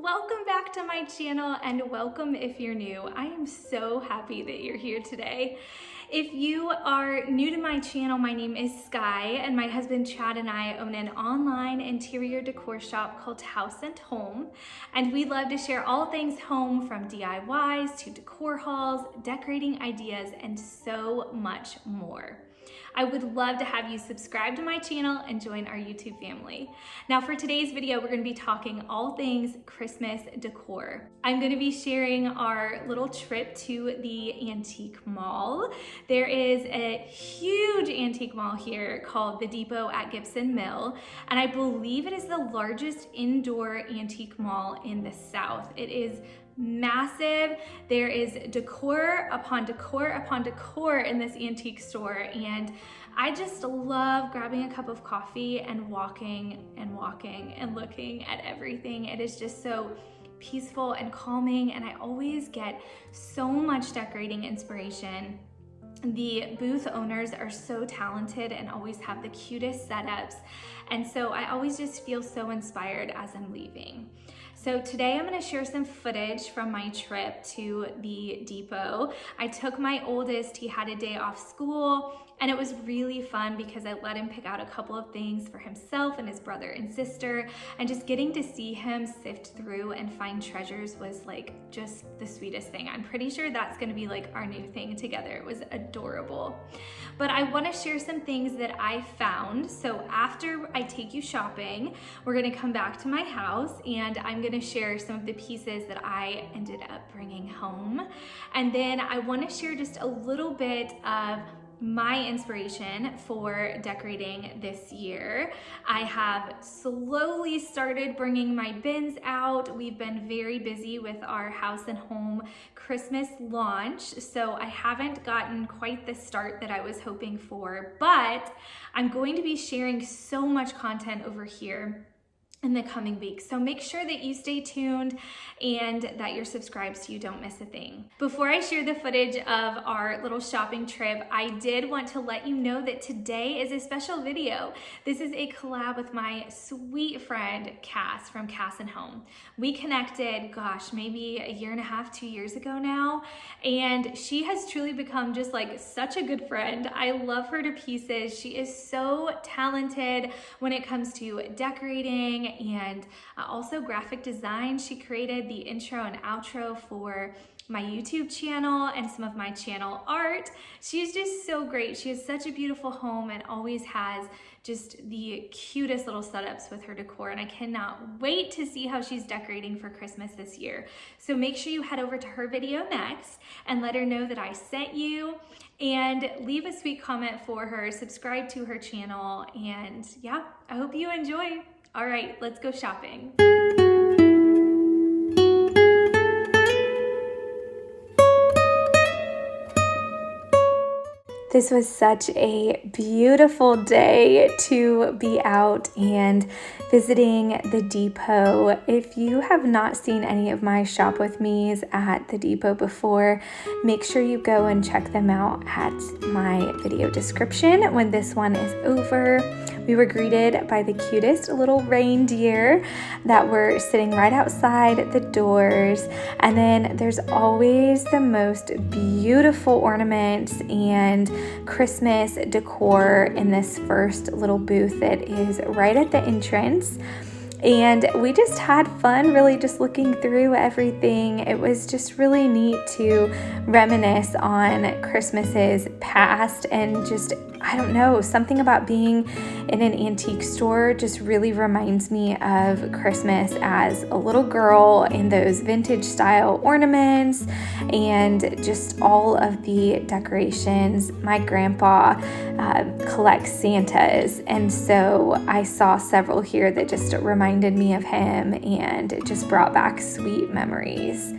Welcome back to my channel and welcome if you're new. I am so happy that you're here today. If you are new to my channel, my name is Sky and my husband Chad and I own an online interior decor shop called House Holm, and we love to share all things home, from DIYs to decor hauls, decorating ideas, and so much more. I would love to have you subscribe to my channel and join our YouTube family. Now for today's video, we're gonna be talking all things Christmas decor. I'm gonna be sharing our little trip to the antique mall. There is a huge antique mall here called the Depot at Gibson Mill, and I believe it is the largest indoor antique mall in the South. It is massive. There is decor upon decor upon decor in this antique store, and I just love grabbing a cup of coffee and walking and looking at everything. It is just so peaceful and calming, and I always get so much decorating inspiration. The booth owners are so talented and always have the cutest setups, and so I always just feel so inspired as I'm leaving. So today I'm going to share some footage from my trip to the depot. I took my oldest, he had a day off school, and it was really fun because I let him pick out a couple of things for himself and his brother and sister, and just getting to see him sift through and find treasures was like just the sweetest thing. I'm pretty sure that's going to be like our new thing together. It was adorable. But I want to share some things that I found. So after I take you shopping, we're going to come back to my house and I'm going to share some of the pieces that I ended up bringing home. And then I want to share just a little bit of my inspiration for decorating this year. I have slowly started bringing my bins out. We've been very busy with our House and Home Christmas launch, so I haven't gotten quite the start that I was hoping for, but I'm going to be sharing so much content over here in the coming weeks. So make sure that you stay tuned and that you're subscribed so you don't miss a thing. Before I share the footage of our little shopping trip, I did want to let you know that today is a special video. This is a collab with my sweet friend, Cass from Cass and Home. We connected, gosh, maybe a year and a half, 2 years ago now, and she has truly become just like such a good friend. I love her to pieces. She is so talented when it comes to decorating and also graphic design. She created the intro and outro for my YouTube channel and some of my channel art. She's just so great. She has such a beautiful home and always has just the cutest little setups with her decor, and I cannot wait to see how she's decorating for Christmas this year. So make sure you head over to her video next and let her know that I sent you, and leave a sweet comment for her, subscribe to her channel, and yeah, I hope you enjoy. All right, let's go shopping. This was such a beautiful day to be out and visiting the depot. If you have not seen any of my shop with me's at the depot before, make sure you go and check them out at my video description when this one is over. We were greeted by the cutest little reindeer that were sitting right outside the doors. And then there's always the most beautiful ornaments and Christmas decor in this first little booth that is right at the entrance. And we just had fun really just looking through everything. It was just really neat to reminisce on Christmases past, and just, I don't know, something about being in an antique store just really reminds me of Christmas as a little girl, and those vintage style ornaments and just all of the decorations. My grandpa collects Santas, and so I saw several here that just reminded me of him, and it just brought back sweet memories.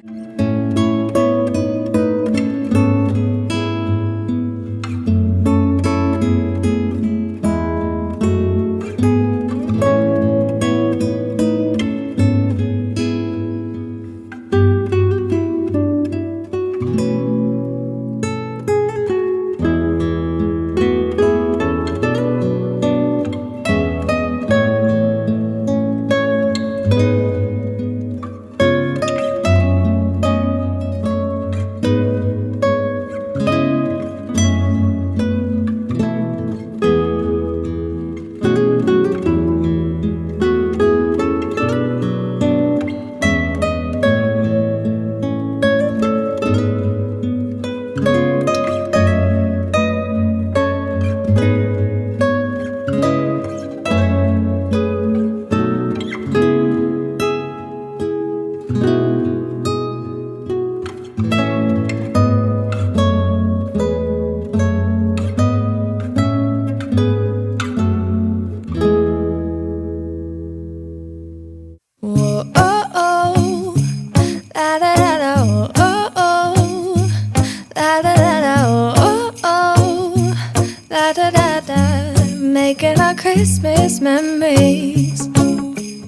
Christmas memories.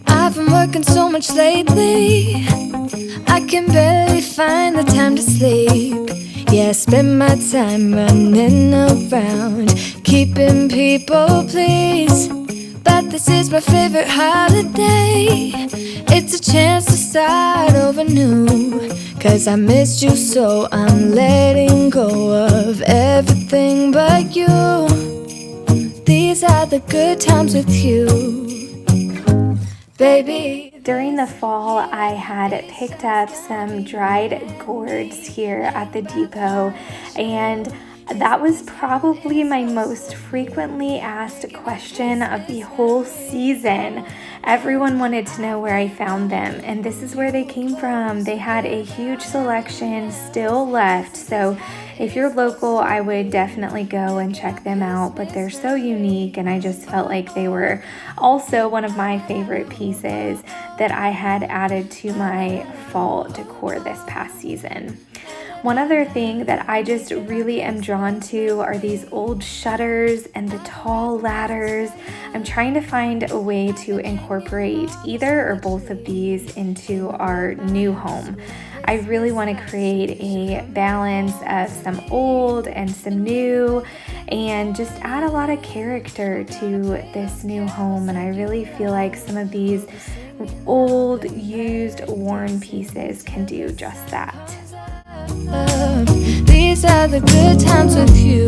I've been working so much lately, I can barely find the time to sleep. Yeah, I spend my time running around, keeping people pleased. But this is my favorite holiday. It's a chance to start over new. 'Cause I missed you, so I'm letting go of everything but you. These are the good times with you, baby. During the fall, I had picked up some dried gourds here at the depot, and that was probably my most frequently asked question of the whole season. Everyone wanted to know where I found them, and this is where they came from. They had a huge selection still left, so if you're local, I would definitely go and check them out, but they're so unique, and I just felt like they were also one of my favorite pieces that I had added to my fall decor this past season. One other thing that I just really am drawn to are these old shutters and the tall ladders. I'm trying to find a way to incorporate either or both of these into our new home. I really want to create a balance of some old and some new and just add a lot of character to this new home. And I really feel like some of these old, used, worn pieces can do just that. These are the good times with you,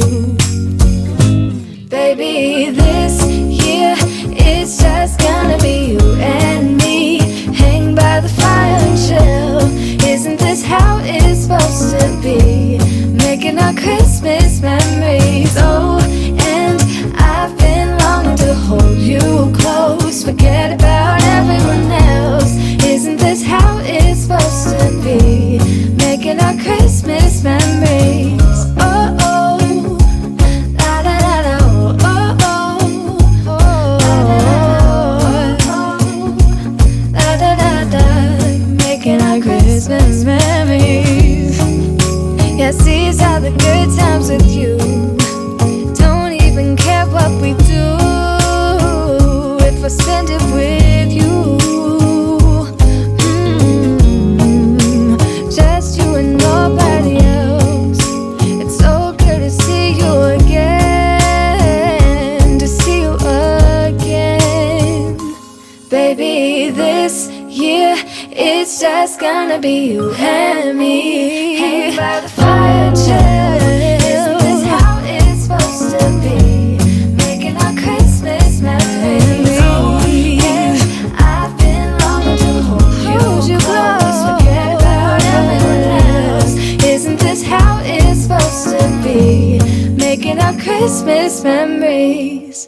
baby. This year it's just gonna be you and me. Hang by the fire and chill. Isn't this how it's supposed to be? Making our Christmas memories. Oh, and I've been longing to hold you close. Forget about everyone else. Isn't this how it's supposed to be? Making our Christmas memories. Oh, oh, la da da da, oh, oh, oh, la da da da. Making our Christmas memories. Yes, these are the good times with you. Don't even care what we do if I spend it with you. Just you and nobody else. It's so good to see you again, to see you again. Baby, this year it's just gonna be you and me. Hang by the fire, chill. Isn't this how it's supposed to be? Making our Christmas memories. Oh, yeah. I've been longing to hold you close. Forget about everyone else. Isn't this how it's supposed to be? Making our Christmas memories.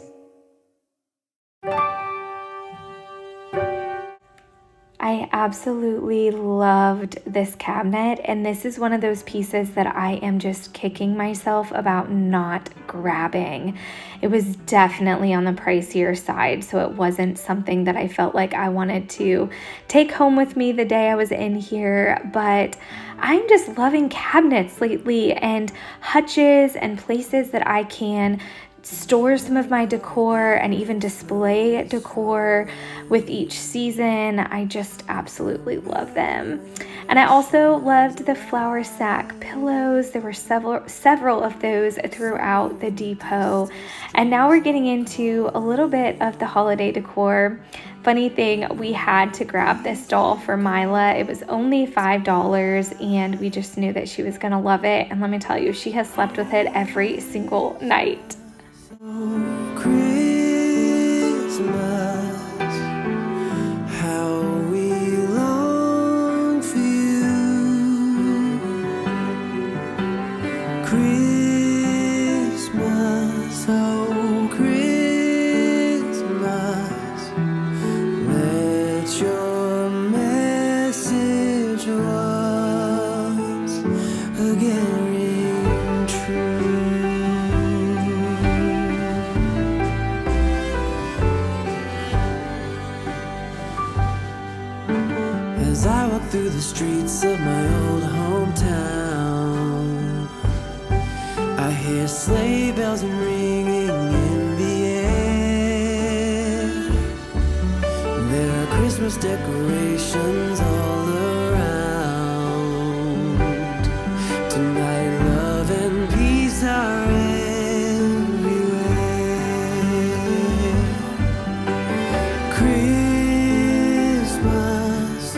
I absolutely loved this cabinet, and this is one of those pieces that I am just kicking myself about not grabbing. It was definitely on the pricier side, so it wasn't something that I felt like I wanted to take home with me the day I was in here, but I'm just loving cabinets lately and hutches and places that I can store some of my decor and even display decor with each season. I just absolutely love them. And I also loved the flour sack pillows. There were several of those throughout the depot. And now we're getting into a little bit of the holiday decor. Funny thing, we had to grab this doll for Mila. It was only $5 and we just knew that she was gonna love it. And let me tell you, she has slept with it every single night. Christmas, how we long for you. Christmas, oh Christmas, let your message once again ring true. As I walk through the streets of my old hometown, I hear sleigh bells ringing in the Christmas decorations all around. Tonight love and peace are everywhere. Christmas,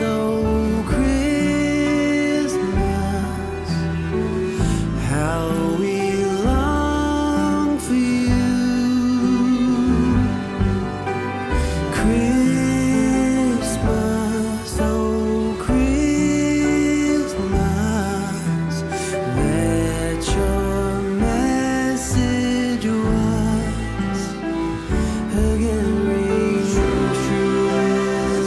oh Christmas, how we long for you. Christmas, oh Christmas, let your message once again ring true as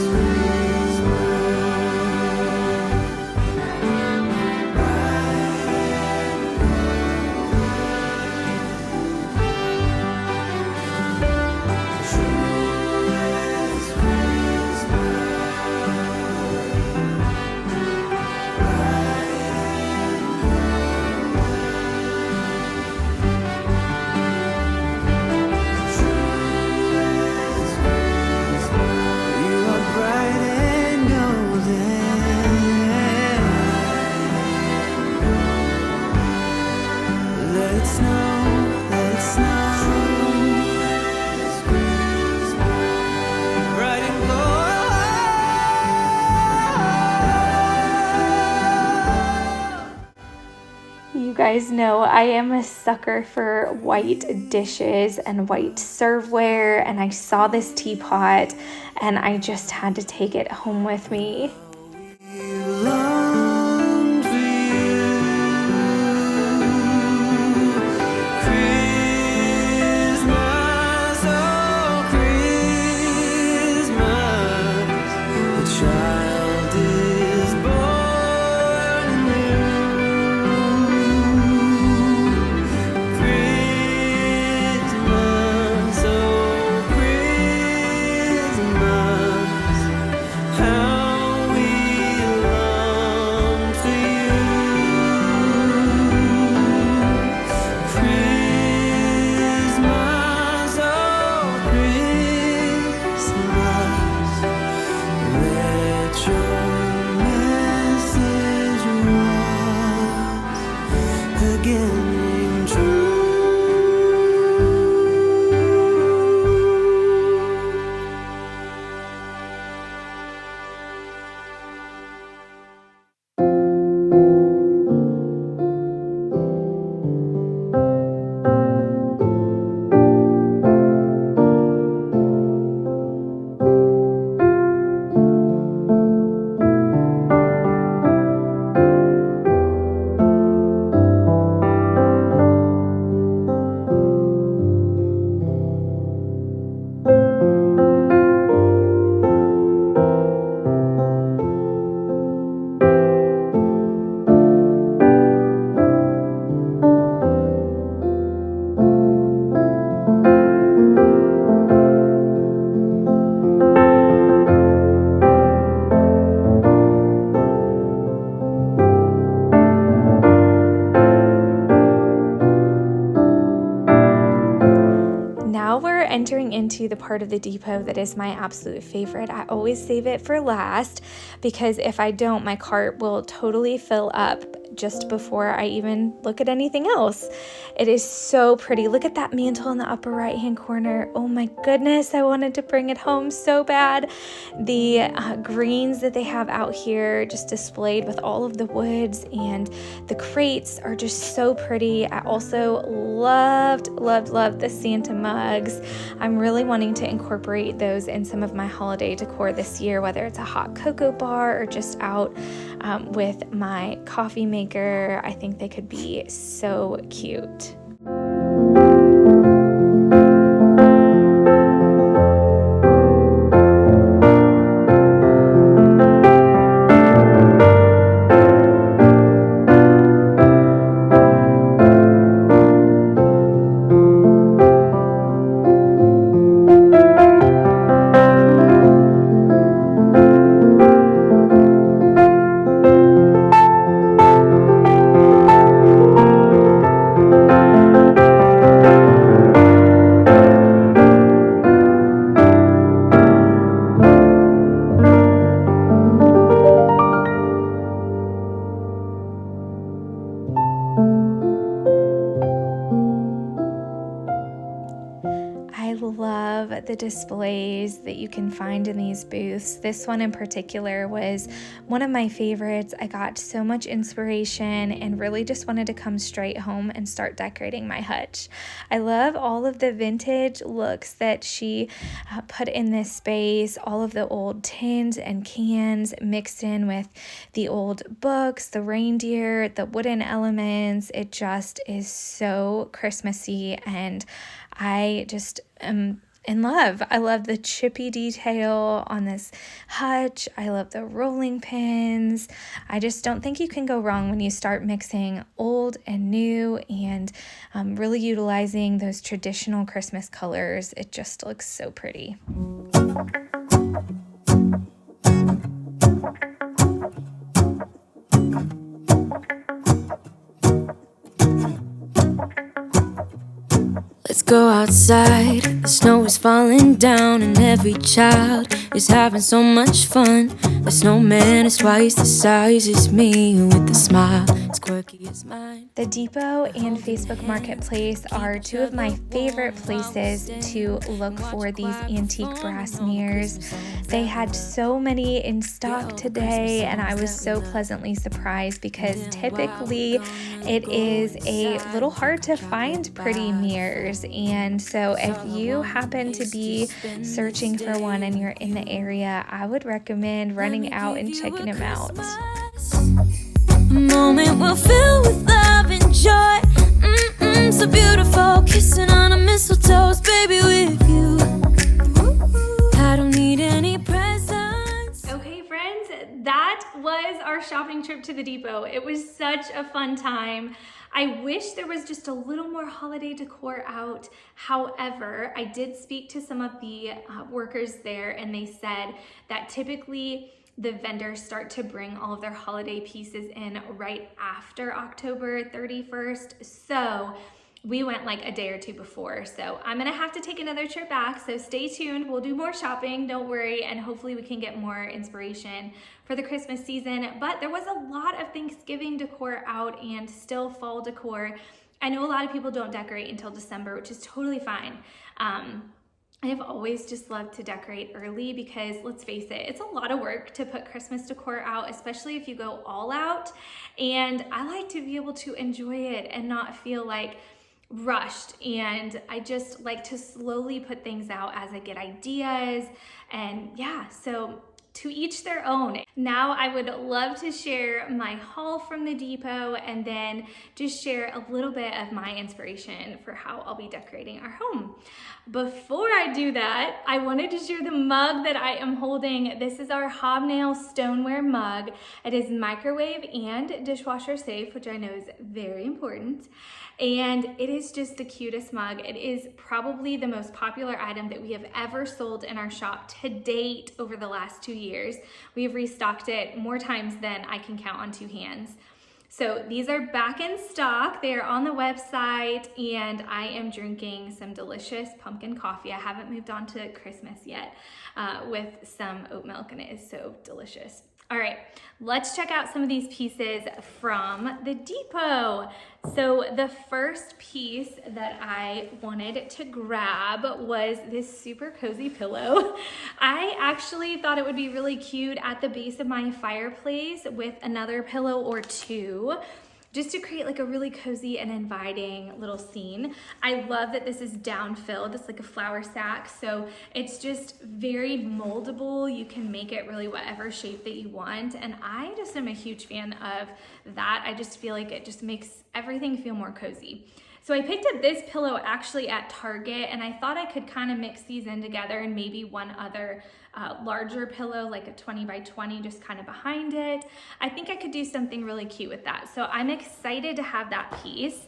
you are bright and golden. Let it snow, let it snow. Bright and gold. You guys know I am a sucker for white dishes and white serveware, and I saw this teapot and I just had to take it home with me. Long for you. Christmas, oh Christmas, the child is born anew. Christmas, oh Christmas, how we long for you. Christmas, oh Christmas, let your message once again ring true. Now we're entering into the part of the depot that is my absolute favorite. I always save it for last because if I don't, my cart will totally fill up just before I even look at anything else. It is so pretty. Look at that mantle in the upper right hand corner. Oh my goodness, I wanted to bring it home so bad. The greens that they have out here just displayed with all of the woods, and the crates are just so pretty. I also loved the Santa mugs. I'm really wanting to incorporate those in some of my holiday decor this year, whether it's a hot cocoa bar or just out with my coffee maker. I think they could be so cute. the displays that you can find in these booths. This one in particular was one of my favorites. I got so much inspiration and really just wanted to come straight home and start decorating my hutch. I love all of the vintage looks that she put in this space, all of the old tins and cans mixed in with the old books, the reindeer, the wooden elements. It just is so Christmassy, and I just am in love. I love the chippy detail on this hutch. I love the rolling pins. I just don't think you can go wrong when you start mixing old and new and really utilizing those traditional Christmas colors. It just looks so pretty. Let's go outside, the snow is falling down and every child is having so much fun. The snowman is twice the size as me with a smile as quirky as mine. The Depot and Facebook Marketplace are two of my favorite places to look for these antique brass mirrors. They had so many in stock today, and I was so pleasantly surprised because typically it is a little hard to find pretty mirrors. And so if you happen to be searching for one and you're in the area, I would recommend running out and checking them out. A moment we'll fill with love and joy. So beautiful, kissing on a mistletoe's baby with you. I don't need any presents. Okay, friends, that was our shopping trip to the Depot. It was such a fun time. I wish there was just a little more holiday decor out. However, I did speak to some of the workers there, and they said that typically the vendors start to bring all of their holiday pieces in right after October 31st. So we went like a day or two before. So I'm gonna have to take another trip back. So stay tuned, we'll do more shopping, don't worry. And hopefully we can get more inspiration for the Christmas season. But there was a lot of Thanksgiving decor out and still fall decor. I know a lot of people don't decorate until December, which is totally fine. I've always just loved to decorate early because, let's face it, it's a lot of work to put Christmas decor out, especially if you go all out. And I like to be able to enjoy it and not feel like rushed. And I just like to slowly put things out as I get ideas. And yeah, so to each their own. Now I would love to share my haul from the Depot and then just share a little bit of my inspiration for how I'll be decorating our home. Before I do that, I wanted to share the mug that I am holding. This is our Hobnail stoneware mug. It is microwave and dishwasher safe, which I know is very important. And it is just the cutest mug. It is probably the most popular item that we have ever sold in our shop to date over the last 2 years. We have restocked it more times than I can count on two hands. So these are back in stock. They are on the website, and I am drinking some delicious pumpkin coffee. I haven't moved on to Christmas yet with some oat milk, and it is so delicious. All right, let's check out some of these pieces from the Depot. So the first piece that I wanted to grab was this super cozy pillow. I actually thought it would be really cute at the base of my fireplace with another pillow or two, just to create like a really cozy and inviting little scene. I love that this is down-filled. It's like a flour sack, so it's just very moldable. You can make it really whatever shape that you want, and I just am a huge fan of that. I just feel like it just makes everything feel more cozy. So I picked up this pillow actually at Target, and I thought I could kind of mix these in together and maybe one other larger pillow, like a 20 by 20, just kind of behind it. I think I could do something really cute with that. So I'm excited to have that piece.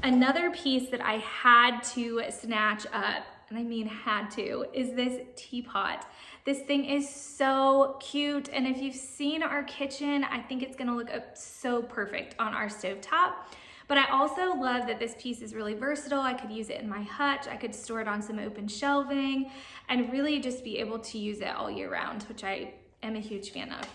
Another piece that I had to snatch up, and I mean had to, is this teapot. This thing is so cute, and if you've seen our kitchen, I think it's gonna look so perfect on our stovetop. But I also love that this piece is really versatile. I could use it in my hutch. I could store it on some open shelving and really just be able to use it all year round, which I am a huge fan of.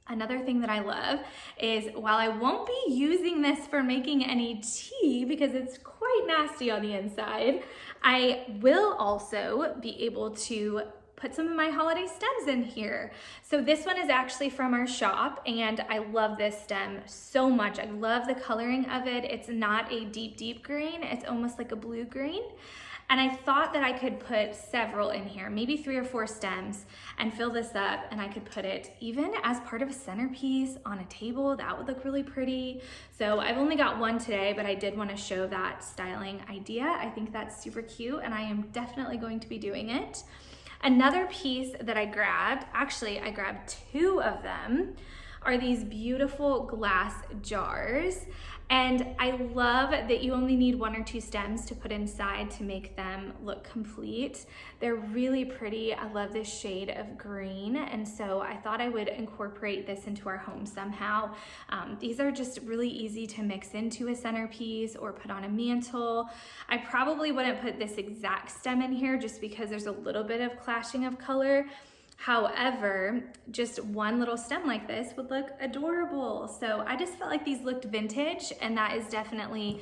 Another thing that I love is, while I won't be using this for making any tea because it's quite nasty on the inside, I will also be able to put some of my holiday stems in here. So this one is actually from our shop, and I love this stem so much. I love the coloring of it. It's not a deep green. It's almost like a blue green. And I thought that I could put several in here, maybe 3 or 4 stems, and fill this up, and I could put it even as part of a centerpiece on a table. That would look really pretty. So I've only got one today, but I did want to show that styling idea. I think that's super cute, and I am definitely going to be doing it. Another piece that I grabbed, actually I grabbed 2 of them, are these beautiful glass jars. And I love that you only need 1 or 2 stems to put inside to make them look complete. They're really pretty. I love this shade of green. And so I thought I would incorporate this into our home somehow. These are just really easy to mix into a centerpiece or put on a mantle. I probably wouldn't put this exact stem in here just because there's a little bit of clashing of color. However, just one little stem like this would look adorable. So I just felt like these looked vintage, and that is definitely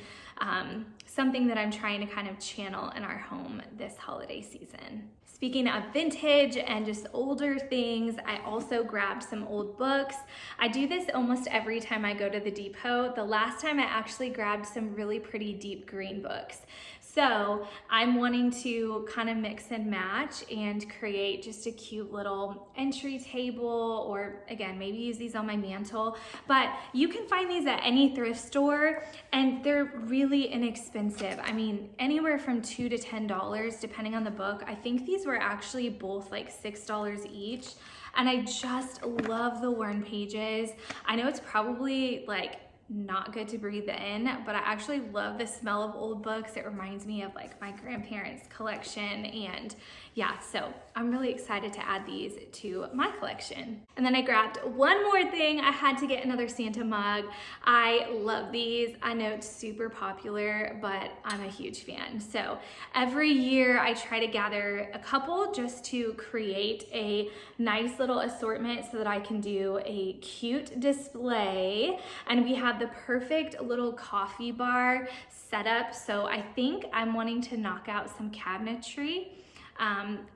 something that I'm trying to kind of channel in our home this holiday season. Speaking of vintage and just older things, I also grabbed some old books. I do this almost every time I go to the Depot. The last time I actually grabbed some really pretty deep green books. So I'm wanting to kind of mix and match and create just a cute little entry table, or again, maybe use these on my mantle. But you can find these at any thrift store, and they're really inexpensive. I mean, anywhere from $2 to $10 depending on the book. I think these were actually both like $6 each. And I just love the worn pages. I know it's probably like not good to breathe in, but I actually love the smell of old books. It reminds me of like my grandparents' collection, and yeah, so I'm really excited to add these to my collection. And then I grabbed one more thing. I had to get another Santa mug. I love these. I know it's super popular, but I'm a huge fan. So every year I try to gather a couple just to create a nice little assortment so that I can do a cute display. And we have the perfect little coffee bar setup. So I think I'm wanting to knock out some cabinetry.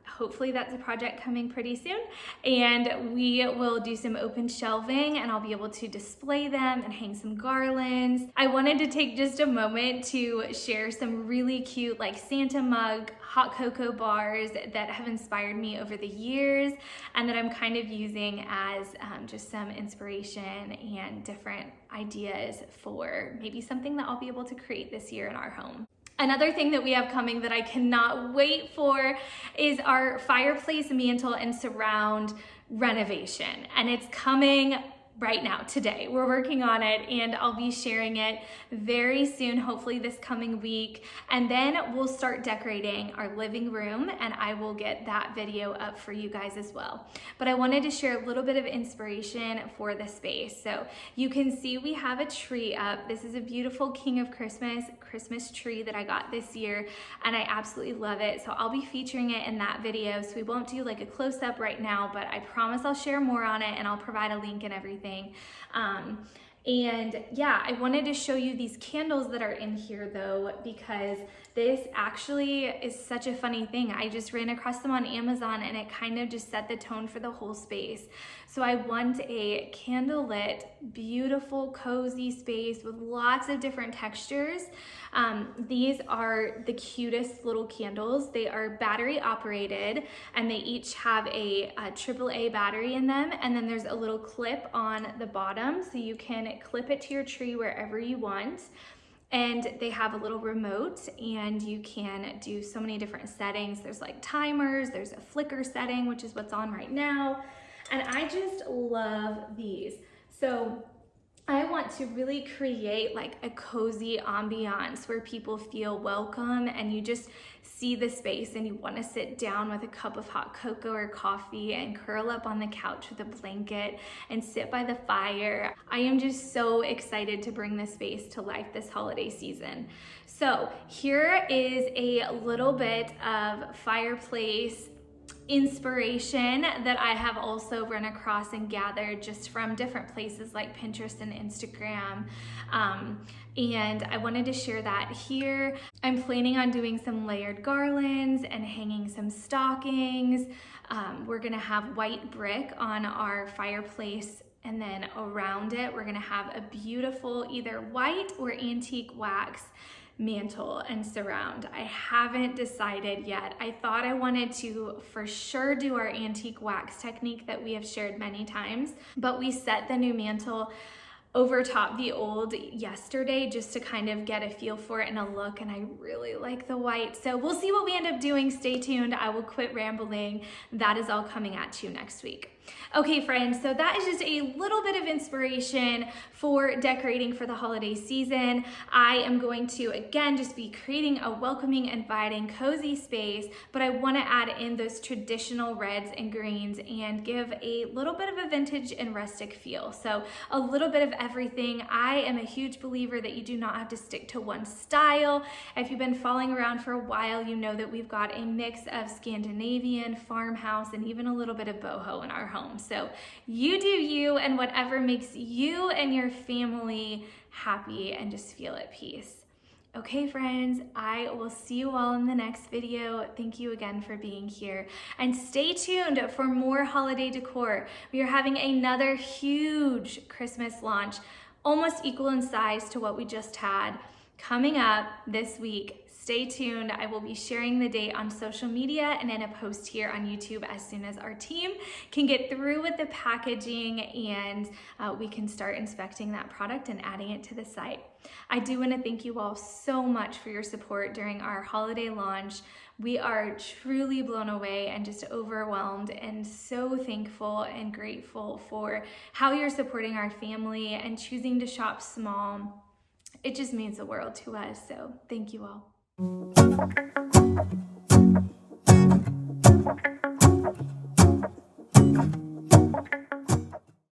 Hopefully that's a project coming pretty soon, and we will do some open shelving, and I'll be able to display them and hang some garlands. I wanted to take just a moment to share some really cute like Santa mug hot cocoa bars that have inspired me over the years, and that I'm kind of using as just some inspiration and different ideas for maybe something that I'll be able to create this year in our home. Another thing that we have coming that I cannot wait for is our fireplace mantle and surround renovation. And it's coming right now, today. We're working on it, and I'll be sharing it very soon, hopefully this coming week. And then we'll start decorating our living room, and I will get that video up for you guys as well. But I wanted to share a little bit of inspiration for the space. So you can see we have a tree up. This is a beautiful King of Christmas tree that I got this year, and I absolutely love it. So I'll be featuring it in that video. So we won't do like a close-up right now, but I promise I'll share more on it, and I'll provide a link and everything. And yeah, I wanted to show you these candles that are in here though, because this actually is such a funny thing. I just ran across them on Amazon, and it kind of just set the tone for the whole space. So I want a candlelit, beautiful, cozy space with lots of different textures. These are the cutest little candles. They are battery operated, and they each have a AAA battery in them. And then there's a little clip on the bottom, so you can clip it to your tree wherever you want. And they have a little remote, and you can do so many different settings. There's like timers, there's a flicker setting, which is what's on right now. And I just love these. So I want to really create like a cozy ambiance where people feel welcome, and you just see the space and you want to sit down with a cup of hot cocoa or coffee and curl up on the couch with a blanket and sit by the fire. I am just so excited to bring this space to life this holiday season. So here is a little bit of fireplace inspiration that I have also run across and gathered just from different places like Pinterest and Instagram. And I wanted to share that here. I'm planning on doing some layered garlands and hanging some stockings. We're gonna have white brick on our fireplace, and then around it, we're gonna have a beautiful either white or antique wax mantle and surround. I haven't decided yet. I thought I wanted to for sure do our antique wax technique that we have shared many times, but we set the new mantle over top the old yesterday just to kind of get a feel for it and a look, and I really like the white. So we'll see what we end up doing. Stay tuned. I will quit rambling. That is all coming at you next week. Okay, friends, so that is just a little bit of inspiration for decorating for the holiday season. I am going to, again, just be creating a welcoming, inviting, cozy space, but I want to add in those traditional reds and greens and give a little bit of a vintage and rustic feel. So a little bit of everything. I am a huge believer that you do not have to stick to one style. If you've been following around for a while, you know that we've got a mix of Scandinavian, farmhouse, and even a little bit of boho in our home. So you do you, and whatever makes you and your family happy and just feel at peace. Okay, friends, I will see you all in the next video. Thank you again for being here, and stay tuned for more holiday decor. We are having another huge Christmas launch, almost equal in size to what we just had, coming up this week. Stay tuned. I will be sharing the date on social media and in a post here on YouTube as soon as our team can get through with the packaging and we can start inspecting that product and adding it to the site. I do want to thank you all so much for your support during our holiday launch. We are truly blown away and just overwhelmed and so thankful and grateful for how you're supporting our family and choosing to shop small. It just means the world to us, so thank you all.